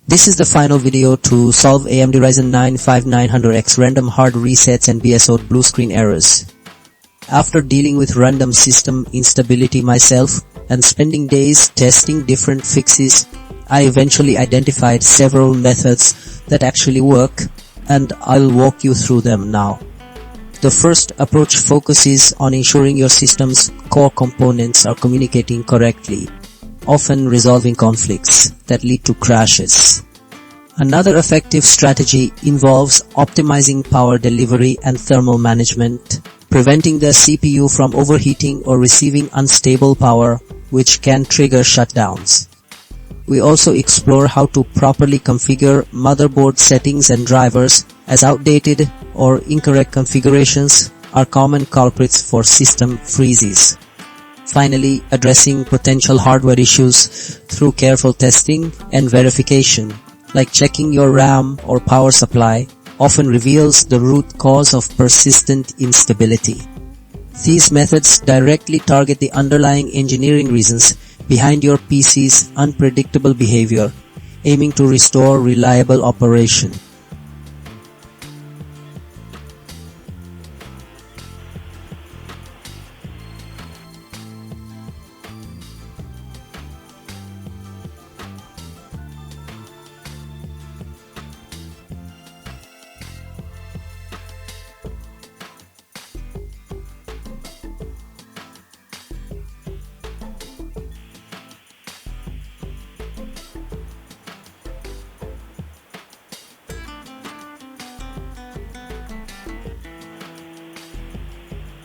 This is the final video to solve AMD Ryzen 9 5900X random hard resets and Bsod blue screen errors. After dealing with random system instability myself and spending days testing different fixes, I eventually identified several methods that actually work, and I'll walk you through them now. The first approach focuses on ensuring your system's core components are communicating correctly, often resolving conflicts that lead to crashes. Another effective strategy involves optimizing power delivery and thermal management, preventing the CPU from overheating or receiving unstable power, which can trigger shutdowns. We also explore how to properly configure motherboard settings and drivers, as outdated or incorrect configurations are common culprits for system freezes. Finally, addressing potential hardware issues through careful testing and verification, like checking your RAM or power supply, often reveals the root cause of persistent instability. These methods directly target the underlying engineering reasons behind your PC's unpredictable behavior, aiming to restore reliable operation.